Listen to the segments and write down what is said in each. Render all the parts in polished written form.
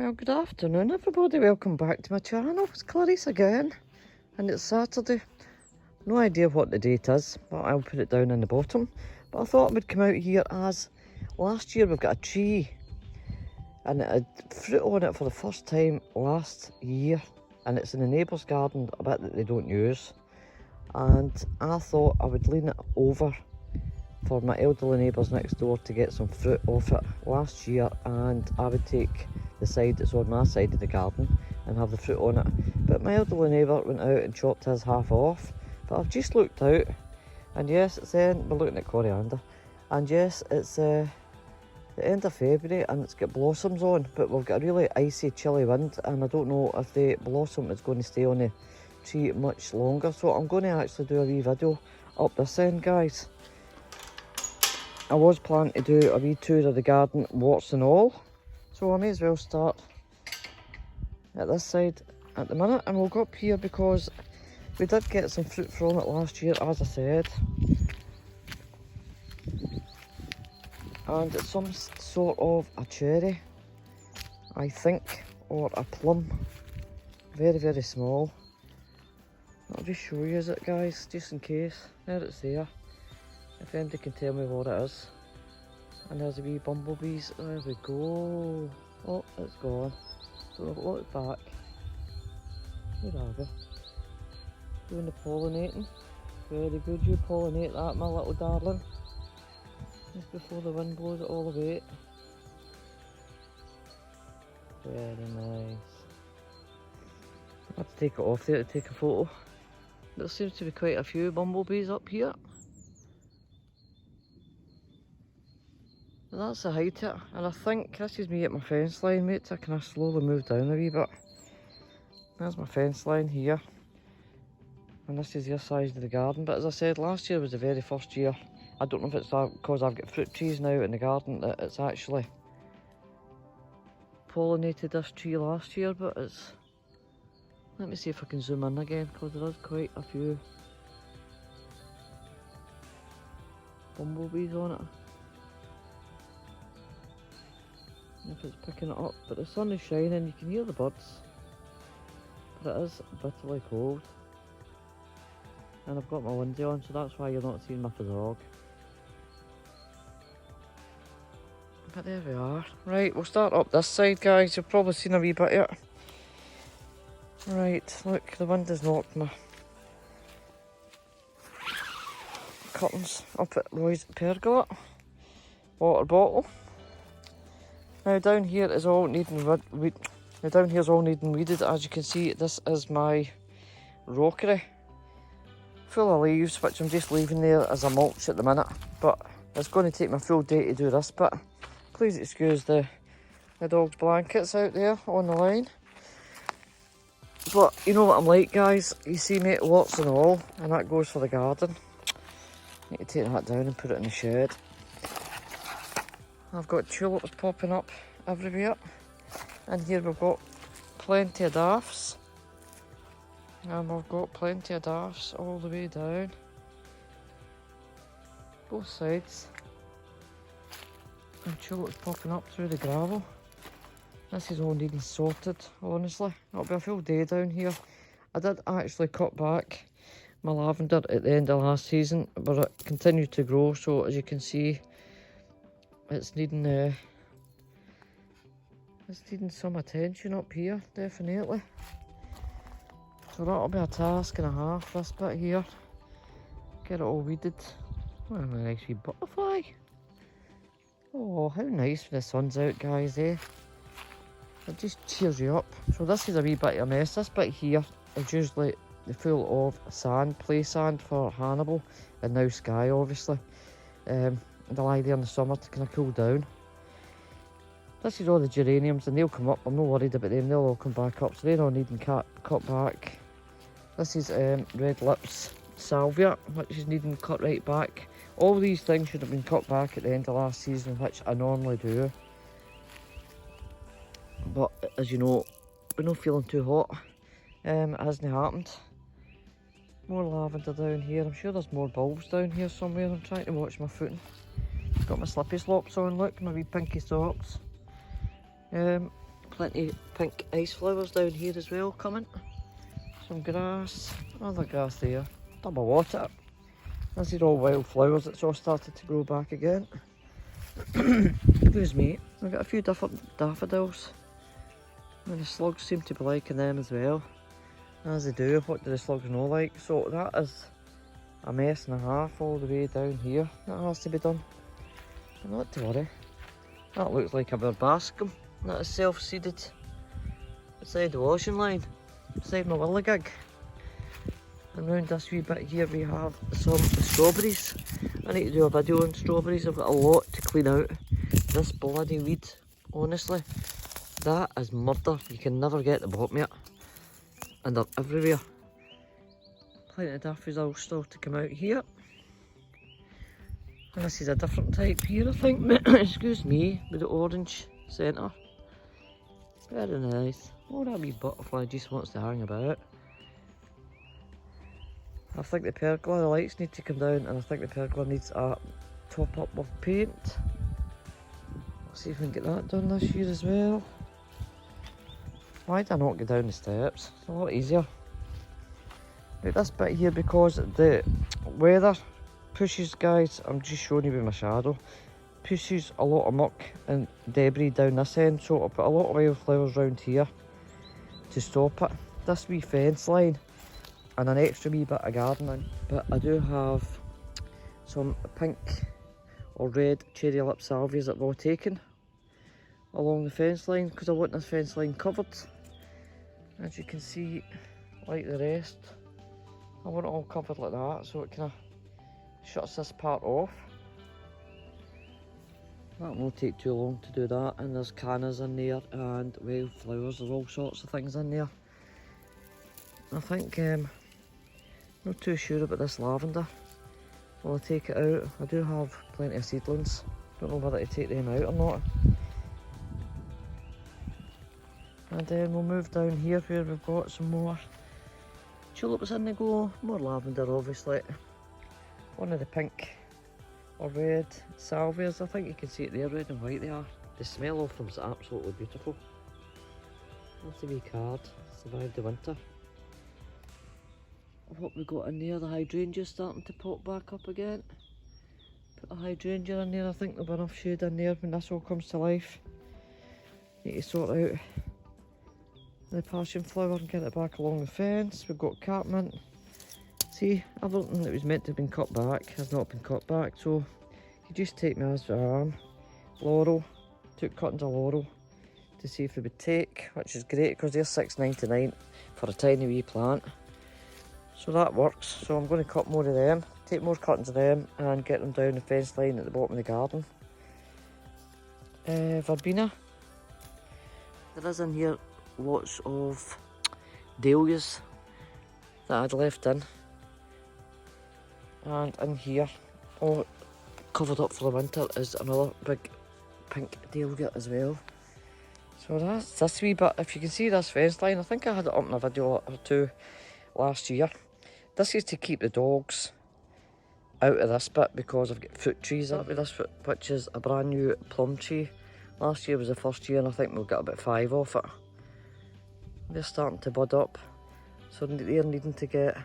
Well, good afternoon everybody, welcome back to my channel. It's Clarice again, and it's Saturday. No idea what the date is, but I'll put it down in the bottom. But I thought I would come out here as last year we've got a tree and it had fruit on it for the first time last year, and it's in the neighbour's garden, a bit that they don't use. And I thought I would lean it over for my elderly neighbours next door to get some fruit off it last year, and I would take the side that's on my side of the garden and have the fruit on it. But my elderly neighbour went out and chopped his half off. But I've just looked out, and yes, it's then we're looking at coriander, and yes, it's the end of February and it's got blossoms on, but we've got a really icy chilly wind, and I don't know if the blossom is going to stay on the tree much longer, so I'm going to actually do a wee video up this end, guys. I was planning to do a wee tour of the garden, warts and all, so I may as well start at this side at the minute, and we'll go up here because we did get some fruit from it last year, as I said. And it's some sort of a cherry, I think, or a plum. Very, very small. I'll just show you it, guys, just in case. There it's there. If anybody can tell me what it is. And there's a wee bumblebees. There we go. Oh, it's gone. So look back. Where are they? Doing the pollinating. Very good, you pollinate that, my little darling. Just before the wind blows it all away. Very nice. I had to take it off there to take a photo. There seems to be quite a few bumblebees up here. And that's the height of it, and I think this is me at my fence line, mate. I can slowly move down a wee bit. There's my fence line here. And this is the size of the garden, but as I said, last year was the very first year. I don't know if it's because I've got fruit trees now in the garden that it's actually pollinated this tree last year, but it's... Let me see if I can zoom in again, because there is quite a few bumblebees on it. If it's picking it up, but the sun is shining, you can hear the birds, but it is bitterly cold. And I've got my window on, so that's why you're not seeing my dog. But there we are. Right, we'll start up this side, guys. You've probably seen a wee bit yet. Right, look, the wind has knocked my curtains up at Roy's pergola. Water bottle. Now down here is all needing weeded. As you can see, this is my rockery, full of leaves, which I'm just leaving there as a mulch at the minute. But it's going to take me a full day to do this bit. Please excuse the dog's blankets out there on the line. But you know what I'm like, guys. You see me, lots and all, and that goes for the garden. Need to take that down and put it in the shed. I've got tulips popping up everywhere, and here we've got plenty of daffs, and we've got plenty of daffs all the way down both sides, and tulips popping up through the gravel. This is all needing sorted, honestly. It'll be a full day down here. I did actually cut back my lavender at the end of last season, but it continued to grow, so as you can see, it's needing some attention up here, definitely. So that'll be a task and a half, this bit here. Get it all weeded. Oh, a nice wee butterfly. Oh, how nice when the sun's out, guys, eh? It just cheers you up. So this is a wee bit of a mess. This bit here is usually full of sand, play sand for Hannibal, and now Sky, obviously. They'll lie there in the summer to kind of cool down. This is all the geraniums, and they'll come up. I'm not worried about them, they'll all come back up, so they're all needing cut back. This is red lips salvia, which is needing cut right back. All these things should have been cut back at the end of last season, which I normally do. But as you know, we're not feeling too hot. It hasn't happened. More lavender down here. I'm sure there's more bulbs down here somewhere. I'm trying to watch my footing. Got my slippy slops on, look, my wee pinky socks. Plenty of pink ice flowers down here as well coming. Some grass, other grass there. Double water. These are all wild flowers that's all started to grow back again. Excuse me. I've got a few different daffodils. And the slugs seem to be liking them as well. As they do, what do the slugs know like? So that is a mess and a half all the way down here. That has to be done. But not to worry. That looks like a barbascum. That is self-seeded beside the washing line, beside my whirligig. And round this wee bit here we have some strawberries. I need to do a video on strawberries. I've got a lot to clean out. This bloody weed, honestly, that is murder. You can never get the bottom of it. And they're everywhere. Plenty of daffodils still to come out here. And this is a different type here, I think. Excuse me, with the orange centre. Very nice. Oh, that wee butterfly just wants to hang about. I think the pergola, the lights need to come down, and I think the pergola needs a top up of paint. Let's see if we can get that done this year as well. Why did I not go down the steps? It's a lot easier. Right, this bit here, because the weather pushes, guys, I'm just showing you with my shadow, pushes a lot of muck and debris down this end, so I put a lot of wildflowers around here to stop it. This wee fence line and an extra wee bit of gardening, but I do have some pink or red cherry lip salvias that were taken along the fence line because I want this fence line covered. As you can see, like the rest, I want it all covered like that so it kind of shuts this part off. That won't take too long to do that, and there's cannas in there and wildflowers, there's all sorts of things in there. I think, not too sure about this lavender. Will I take it out? I do have plenty of seedlings. Don't know whether to take them out or not. And then we'll move down here where we've got some more tulips indigo, more lavender obviously. One of the pink or red salvias, I think you can see it there, red and white they are. The smell of them is absolutely beautiful. That's a wee card, survived the winter. What we got in there, the hydrangea's starting to pop back up again. Put a hydrangea in there, I think there'll be enough shade in there when this all comes to life. Need to sort out the passion flower and get it back along the fence. We've got catmint. See, everything that was meant to have been cut back has not been cut back, so you just take me as I am. Laurel, took cuttings of laurel to see if they would take, which is great because they're $6.99 for a tiny wee plant. So that works, so I'm going to cut more of them, take more cuttings of them and get them down the fence line at the bottom of the garden. Verbena. There is in here lots of dahlias that I'd left in. And in here, all covered up for the winter, is another big pink dahlia as well. So that's this wee bit. If you can see this fence line, I think I had it up in a video or two last year. This is to keep the dogs out of this bit because I've got fruit trees up with this foot, which is a brand new plum tree. Last year was the first year and I think we'll get about 5 off it. They're starting to bud up, so they're needing to get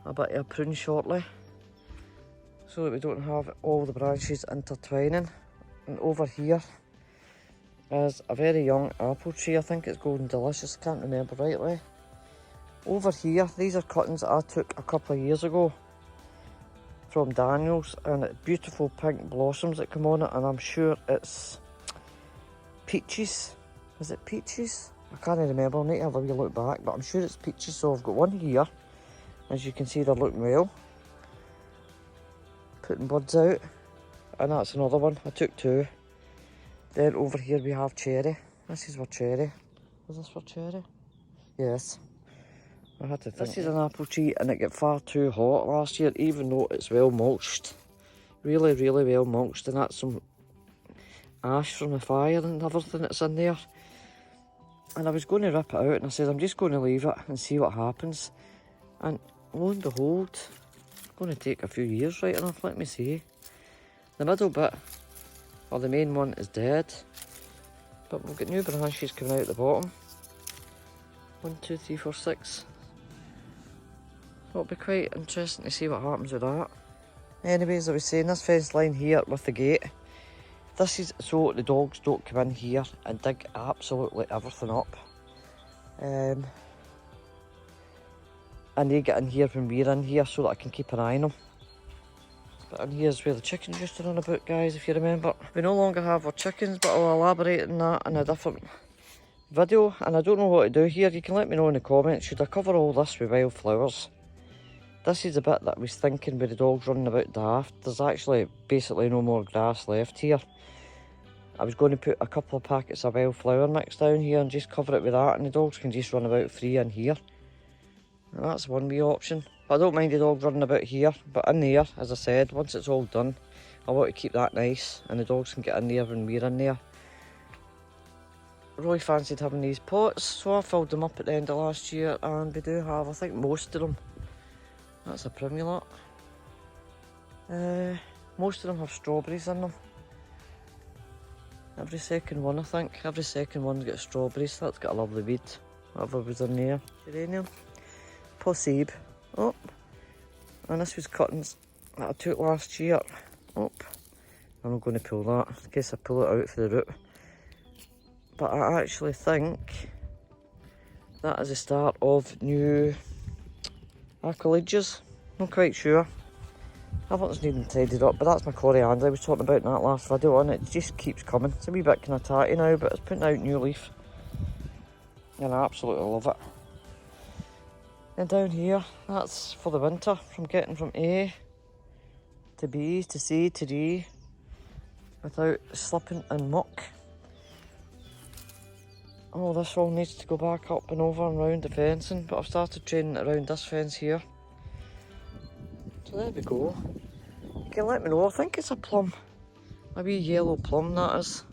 a bit of a prune shortly so that we don't have all the branches intertwining. And over here is a very young apple tree, I think it's Golden Delicious, can't remember rightly. Over here, these are cuttings that I took a couple of years ago from Daniel's, and it's beautiful pink blossoms that come on it, and I'm sure it's peaches. Is it peaches? I can't remember, I need to have a wee look back, but I'm sure it's peaches. So I've got one here, as you can see they're looking well, putting buds out, and that's another one, I took 2. Then over here we have cherry. This is for cherry. Was this for cherry? Yes. I had to think. This is an apple tree and it got far too hot last year, even though it's well mulched. Really, really well mulched, and that's some ash from the fire and everything that's in there. And I was going to rip it out and I said I'm just going to leave it and see what happens. And lo and behold, it's going to take a few years right enough, let me see. The middle bit, or the main one, is dead. But we've got new branches coming out the bottom. 1, 2, 3, 4, 6. So it'll be quite interesting to see what happens with that. Anyways, I was saying, this fence line here with the gate, this is so the dogs don't come in here and dig absolutely everything up. And they get in here when we're in here so that I can keep an eye on them. But in here's where the chickens used to run about, guys, if you remember. We no longer have our chickens, but I'll elaborate on that in a different video. And I don't know what to do here. You can let me know in the comments. Should I cover all this with wildflowers? This is a bit that I was thinking with the dogs running about daft. There's actually basically no more grass left here. I was going to put a couple of packets of wildflower mix down here and just cover it with that, and the dogs can just run about free in here. And that's one wee option. But I don't mind the dogs running about here, but in there, as I said, once it's all done, I want to keep that nice and the dogs can get in there when we're in there. I really fancied having these pots, so I filled them up at the end of last year, and we do have, I think, most of them. That's a primulot. Most of them have strawberries in them. Every second one, I think. Every second one's got strawberries. That's got a lovely weed. Whatever was in there. Geranium. Postal. Oh. And this was cuttings that I took last year. Oh. I'm not going to pull that in case I pull it out for the root. But I actually think that is the start of new Parcoul-Chenaud. Not quite sure. Everything's needing tidied up, but that's my coriander. I was talking about in that last video, and it just keeps coming. It's a wee bit kind of tatty now, but it's putting out new leaf. And I absolutely love it. And down here, that's for the winter, from getting from A to B to C to D without slipping in muck. Oh, this all needs to go back up and over and round the fencing, but I've started training it around this fence here. So there we go. You can let me know. I think it's a plum. A wee yellow plum, that is.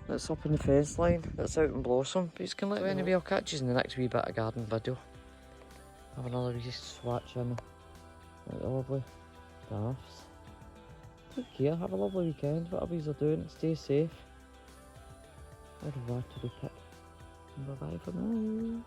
That's up in the fence line. That's out in blossom. But you can let me know. Anyway, I'll catch you in the next wee bit of garden video. Have another wee swatch in. The lovely daffs. Take care. Have a lovely weekend. Whatever you're doing, stay safe. Au revoir to the pit. Bye bye for now.